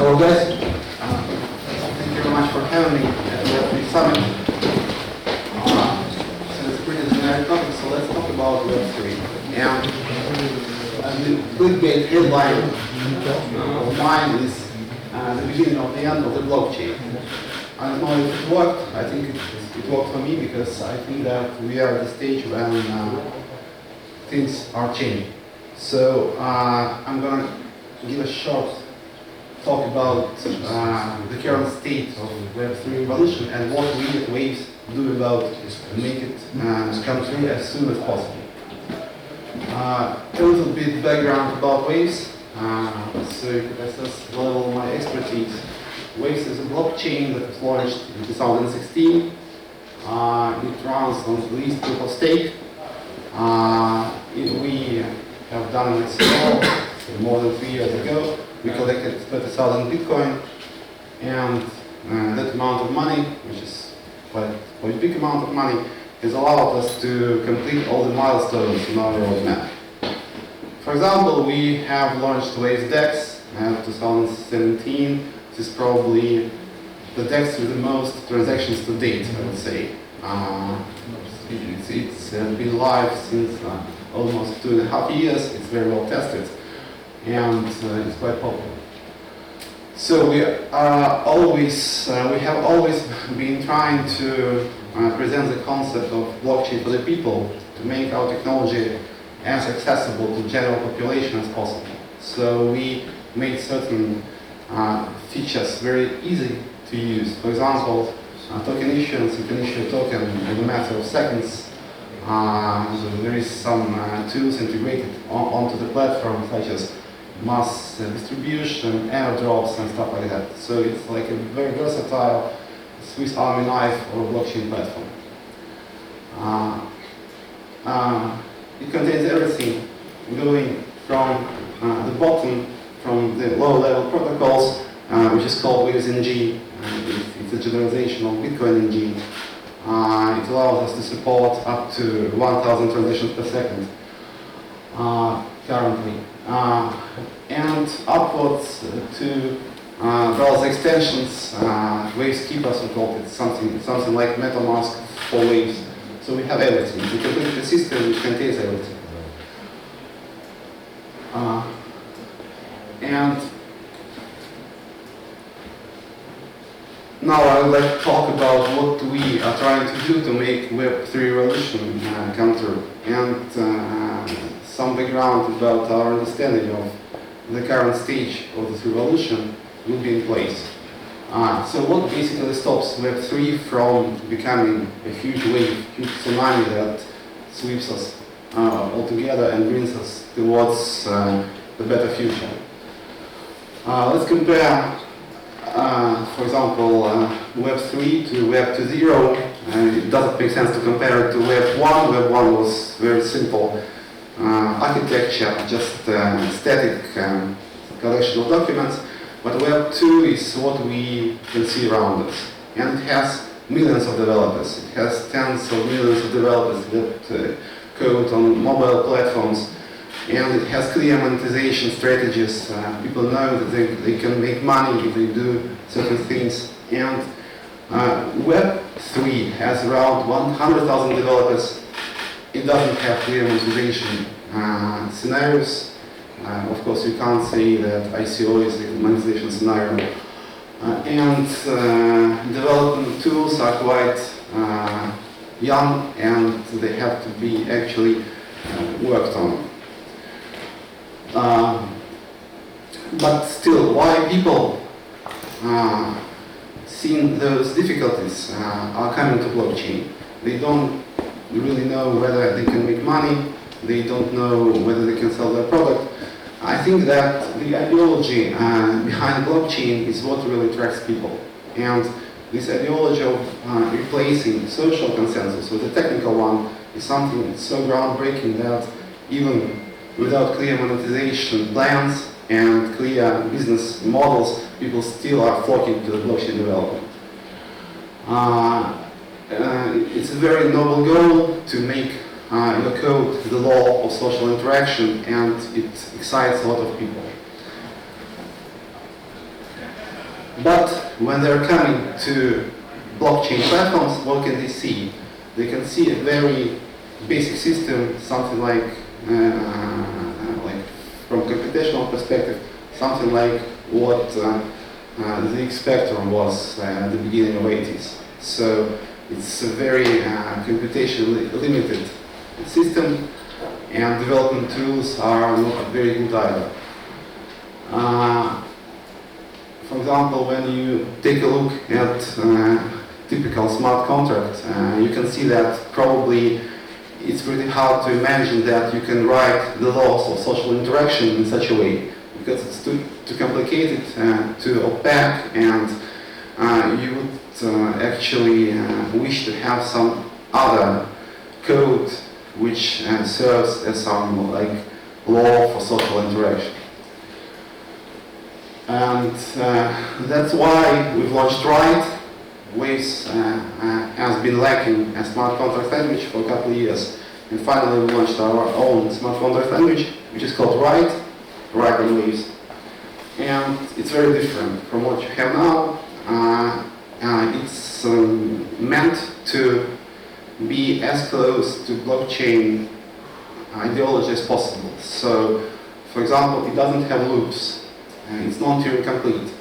Hello guys, thank you very much for having me at the Web3 Summit. So it's a pretty generic topic, so let's talk about Web3. And the clickbait headline of mine is the beginning of the end of the blockchain. I don't know if it worked. I think it worked for me because I think that we are at the stage when things are changing. So I'm going to give a short talk about the current state of Web3 revolution and what we at Waves do about to make it come true as soon as possible. A little bit background about Waves, so you can assess the level of my expertise. Waves is a blockchain that was launched in 2016. It runs on the least proof of stake. We have done it more than 3 years ago. We collected 30,000 Bitcoin, and that amount of money, which is quite a big amount of money, has allowed us to complete all the milestones in our roadmap. For example, we have launched Waves DEX in 2017. This is probably the DEX with the most transactions to date, I would say. It's been live since almost 2.5 years. It's very well tested, and it's quite popular. So we have always been trying to present the concept of blockchain for the people, to make our technology as accessible to general population as possible. So we made certain features very easy to use. For example, token issuance, you can issue a token in a matter of seconds. So there is some tools integrated onto the platform, such as mass distribution, airdrops, and stuff like that. So it's like a very versatile Swiss Army knife or blockchain platform. It contains everything, going from the bottom, from the low-level protocols, which is called Waves NG. It's a generalization of Bitcoin NG. It allows us to support up to 1,000 transactions per second currently. And upwards to browser extensions, Waves Keepers, we called it, something like MetaMask for Waves. So we have everything. We complete the system which contains everything. And now I would like to talk about what we are trying to do to make Web3 revolution come true, and some background about our understanding of the current stage of this revolution will be in place. So what basically stops Web3 from becoming a huge wave, huge tsunami that sweeps us all together and brings us towards the better future? Let's compare, for example, Web3 to Web 2.0. It doesn't make sense to compare it to Web 1. Web 1 was very simple architecture, just static collection of documents. But Web 2 is what we can see around us. And it has millions of developers. It has tens of millions of developers that code on mobile platforms. And it has clear monetization strategies. People know that they can make money if they do certain things. And Web 3 has around 100,000 developers. It doesn't have clear monetization scenarios. Of course, you can't say that ICO is a monetization scenario. And development tools are quite young, and they have to be actually worked on. But still, why people seeing those difficulties are coming to blockchain? They don't really know whether they can make money. They don't know whether they can sell their product. I think that the ideology behind blockchain is what really attracts people. And this ideology of replacing social consensus with a technical one is something so groundbreaking that even without clear monetization plans and clear business models, people still are flocking to the blockchain development. It's a very noble goal to make your code the law of social interaction, and it excites a lot of people. But when they're coming to blockchain platforms, what can they see? They can see a very basic system, something like from computational perspective, something like what the X-Spectrum was at the beginning of the 80s. So it's a very computationally limited system, and development tools are not very good either. For example, when you take a look at typical smart contract, you can see that probably it's pretty hard to imagine that you can write the laws of social interaction in such a way, because it's too complicated, too opaque, and you would actually wish to have some other code which serves as some like law for social interaction. And that's why we've launched Write. Waves has been lacking a smart contract language for a couple of years. And finally we launched our own smart contract language, which is called Write on Waves. And it's very different from what you have now. It's meant to be as close to blockchain ideology as possible. So, for example, it doesn't have loops. It's non-Turing complete.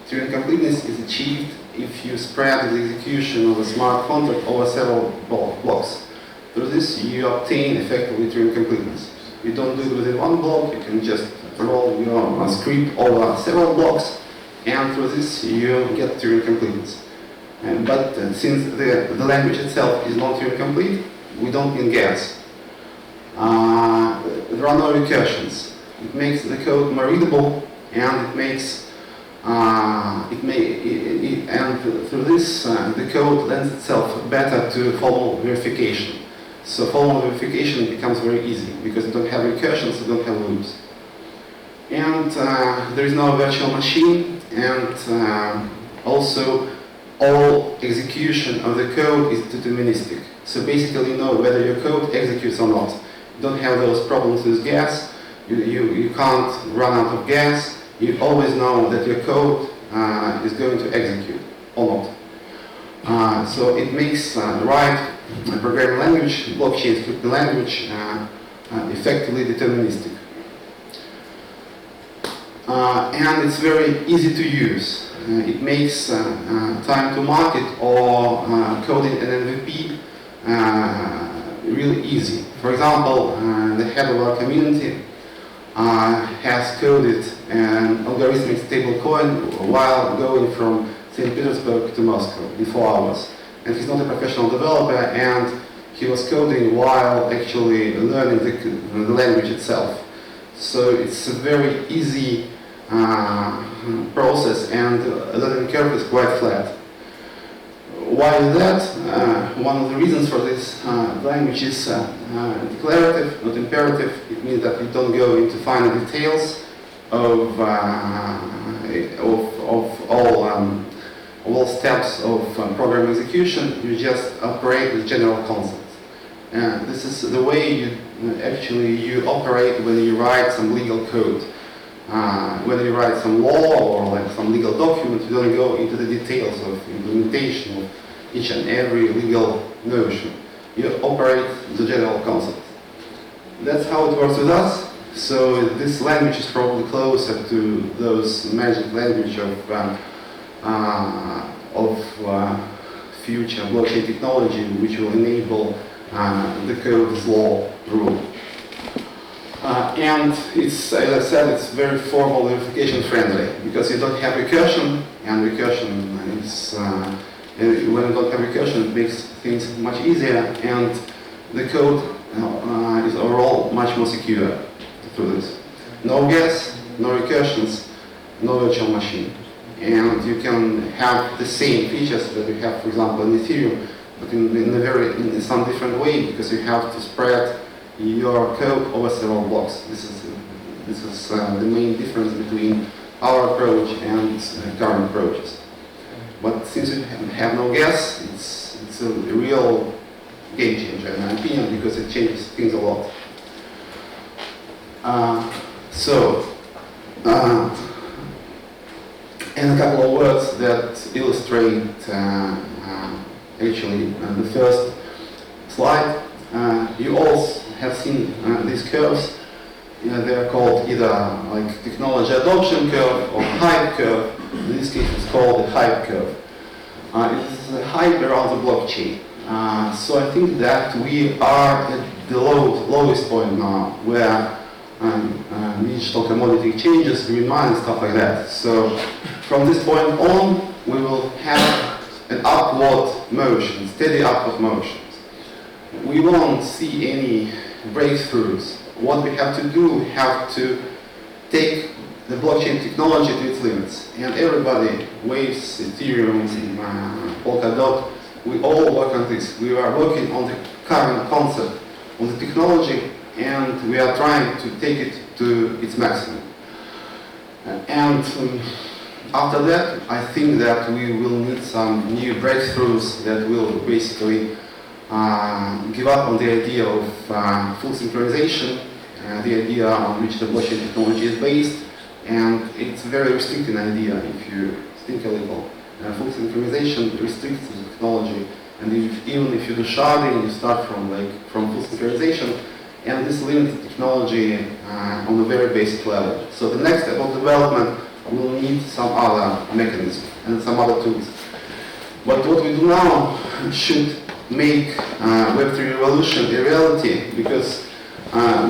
Turing completeness is achieved if you spread the execution of a smart contract over several blocks. Through this, you obtain effectively Turing completeness. You don't do it within one block, you can just roll your script over several blocks, and through this, you get Turing completeness. But since the language itself is not Turing complete, we don't need gas. There are no recursions. It makes the code more readable, and it makes and through this the code lends itself better to formal verification. So formal verification becomes very easy because you don't have recursions, you don't have loops. And there is no virtual machine, and also all execution of the code is deterministic. So basically you know whether your code executes or not. You don't have those problems with gas, you can't run out of gas. You always know that your code is going to execute or not. So it makes the right programming language, blockchain scripting language, effectively deterministic. And it's very easy to use. It makes time to market or coding an MVP really easy. For example, the head of our community has coded an algorithmic stablecoin while going from St. Petersburg to Moscow in 4 hours. And he's not a professional developer, and he was coding while actually learning the language itself. So it's a very easy process, and the learning curve is quite flat. Why is that? One of the reasons for this language is declarative, not imperative. It means that you don't go into finer details of all steps of program execution. You just operate with general concepts. This is the way you operate when you write some legal code. When you write some law or like some legal document, you don't go into the details of implementation of each and every legal notion. You operate the general concept. That's how it works with us. So this language is probably closer to those magic language of future blockchain technology, which will enable the code as law rule. And it's, as I said, it's very formal verification friendly because you don't have recursion, and recursion is when you don't have recursion, it makes things much easier, and the code is overall much more secure through this. No gas, no recursions, no virtual machine, and you can have the same features that you have, for example, in Ethereum, but in some different way, because you have to spread your code over several blocks. This is the main difference between our approach and current approaches. But since you have no gas, it's a real game changer in my opinion, because it changes things a lot. and a couple of words that illustrate actually the first slide. You all have seen these curves. They are called either like technology adoption curve or hype curve. In this case, it's called the hype curve. It's a hype around the blockchain. So I think that we are at the lowest point now, where digital commodity exchanges, green money, stuff like that. So from this point on, we will have an upward motion, steady upward motion. We won't see any breakthroughs. What we have to do, we have to take the blockchain technology to its limits. And everybody, Waves, Ethereum, Polkadot, we all work on this. We are working on the current concept, on the technology, and we are trying to take it to its maximum. After that, I think that we will need some new breakthroughs that will basically give up on the idea of full synchronization, the idea on which the blockchain technology is based, and it's a very restricting idea if you think a little. Full synchronization restricts the technology, and even if you do sharding, you start from full synchronization, and this limits technology on a very basic level. So the next step of development will need some other mechanism and some other tools. But what we do now should make Web3 revolution a reality, because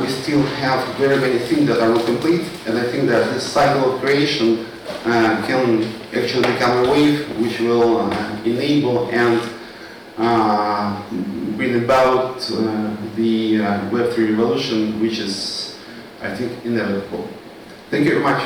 we still have very many things that are not complete, and I think that this cycle of creation can actually become a wave which will enable and bring about the Web3 revolution, which is, I think, inevitable. Thank you very much.